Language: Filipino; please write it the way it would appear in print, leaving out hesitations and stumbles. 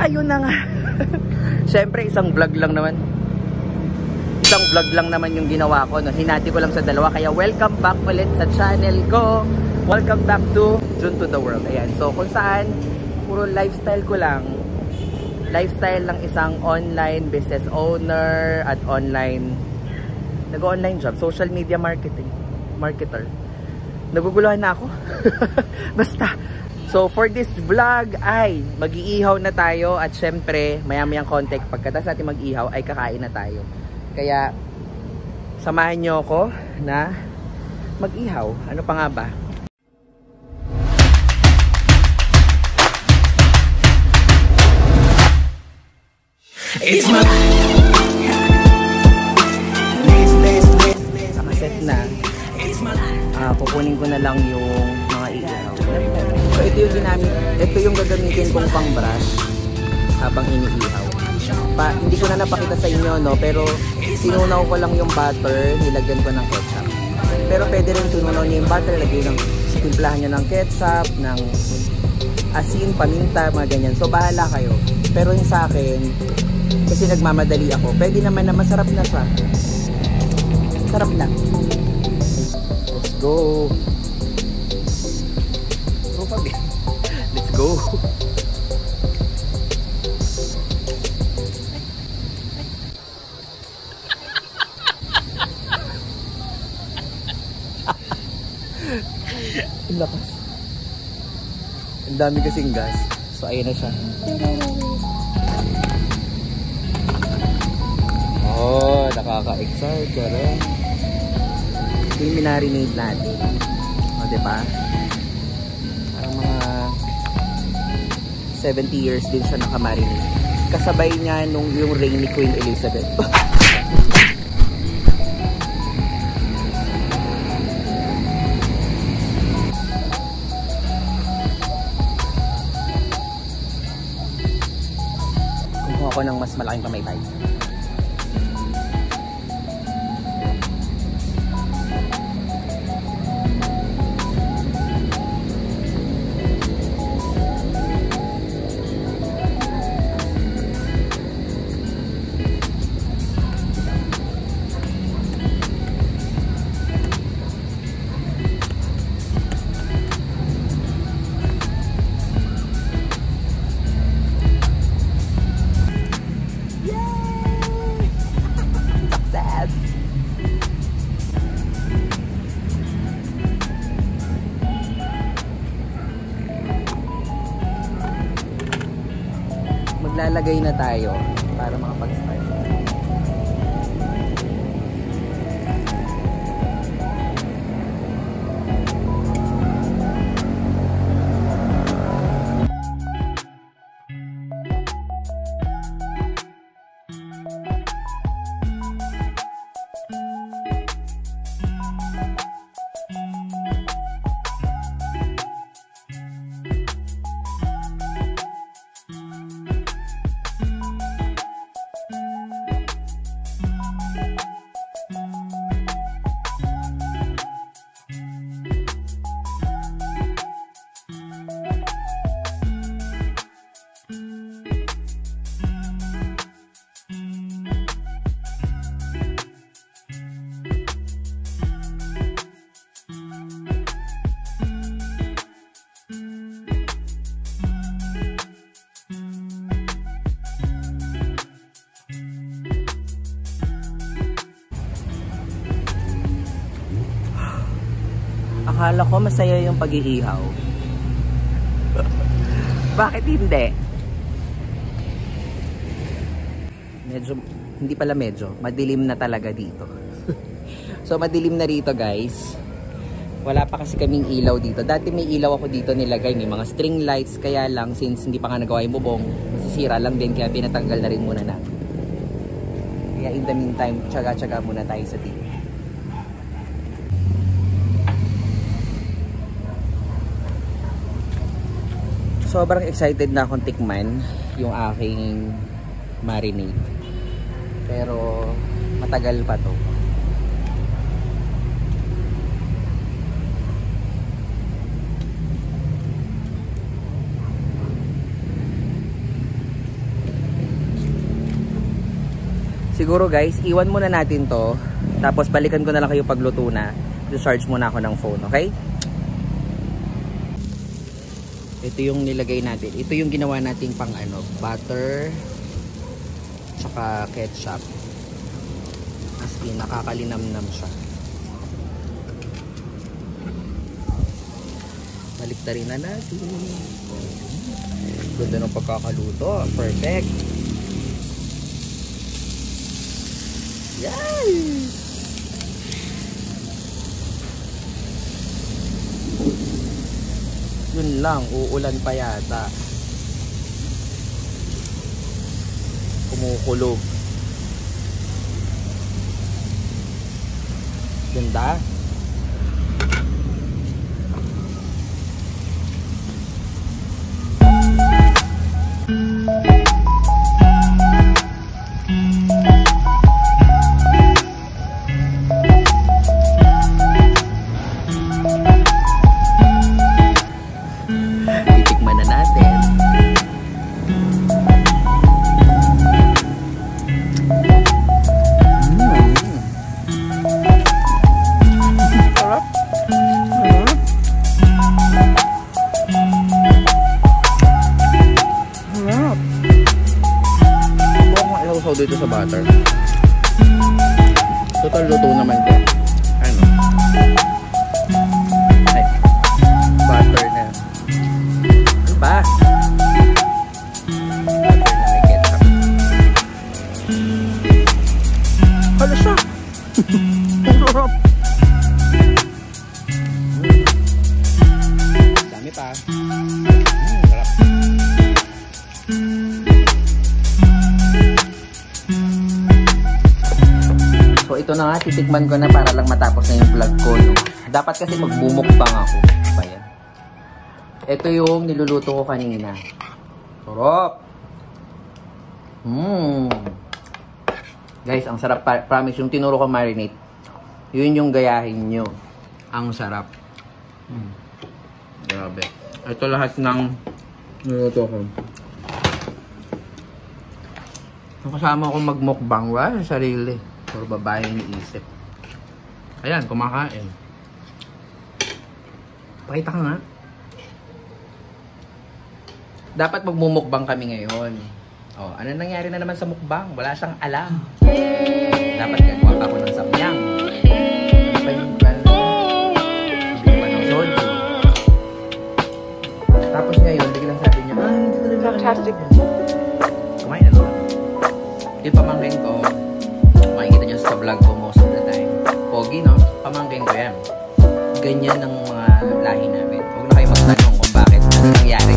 Ayun na nga. Siyempre, isang vlog lang naman. Isang vlog lang naman yung ginawa ko. No? Hinati ko lang sa dalawa. Kaya welcome back ulit sa channel ko. Welcome back to June to the World. Ayan. So, kung saan, puro lifestyle ko lang. Lifestyle ng isang online business owner at online, nag-online job, social media marketer. Naguguluhan na ako. Basta. So, for this vlog ay mag-iihaw na tayo at syempre, maya-mayang konti pagkatapos natin mag-ihaw ay kakain na tayo. Kaya, samahan nyo ako na mag-ihaw. Ano pa nga ba? It's my nakaset na. Kukunin ko na lang yung mga iihaw. So, ito yung gagamitin kong pang brush habang iniihaw. Hindi ko na napakita sa inyo, no? Pero sinunaw ko lang yung butter, nilagyan ko ng ketchup. Pero pwede rin tununaw niyo yung butter, lagyan ng timplahan niyo ng ketchup, ng asin, paminta, mga ganyan. So bahala kayo. Pero yung sa akin, kasi nagmamadali ako, pwede naman na masarap na siya. Sarap na. Let's go. Let's go. Ang lakas. Ang dami kasing gas. So ayun na siya. Oh, nakaka-excite ka rin. Ito yung minarinate natin. O, diba? Parang mga 70 years din siya nakamarinate. Kasabay niya nung yung reign ni Queen Elizabeth. Kumuha ako ng mas malaking pamaypay. Maglalagay na tayo para makapag-start. Akala ko masaya yung pag-iihaw. Bakit hindi? Hindi pala medyo. Madilim na talaga dito. So madilim na dito guys. Wala pa kasi kaming ilaw dito. Dati may ilaw ako dito nilagay. May mga string lights. Kaya lang since hindi pa nga nagawa yung bubong, masisira lang din. Kaya pinatanggal na rin muna natin. Kaya in the meantime, tsaga-tsaga muna tayo sa TV. Sobrang excited na akong tikman yung aking marinade. Pero matagal pa to. Siguro guys, iwan muna natin to. Tapos balikan ko na lang kayo pagluto na. I-charge muna ako ng phone, okay? Ito yung nilagay natin. Ito yung ginawa nating pang ano, butter tsaka ketchup. As in, nakakalinamnam siya. Baliktarin na natin. Ganda ng pagkakaluto. Perfect. Yay! Yun lang, uulan pa yata. Kumukulog. Ganda. Titikman na natin. Sarap. Sarap. Huwag mo ilaw dito sa butter. Total luto naman ko. Ano? Ay. Butter na. Ano ba? Butter na may ketchup. Hala siya. Sarap. Dami pa. Sarap. So ito na nga, titikman ko na para lang matapos na yung vlog ko. No? Dapat kasi magmumukbang ako. Pa yan. Ito yung niluluto ko kanina. Sarap! Guys, ang sarap. Promise, yung tinuro ko marinate. Yun yung gayahin nyo. Ang sarap. Grabe. Ito lahat ng niluluto ko. Ang kasama ko magmukbang. Wala sa sarili. Puro babae ni isip. Ayan, kumakain. Pakita ka nga. Dapat magmumukbang kami ngayon. Oh, ano nangyari na naman sa mukbang? Wala siyang alam. Dapat gagawa pa ako ng samyang. Ano pa yung plan? Hindi pa ng soju. Tapos ngayon, biglang sabi niya, hindi ko rin fantastic. Kumain na naman. Yung pamangkin ko, makikita niyo sa vlog ko most of the time. Pogi, no? Pamangkin ko yan. Ganyan ang mga lahi namin. Huwag na kayo magtanong kung bakit. Ano nangyari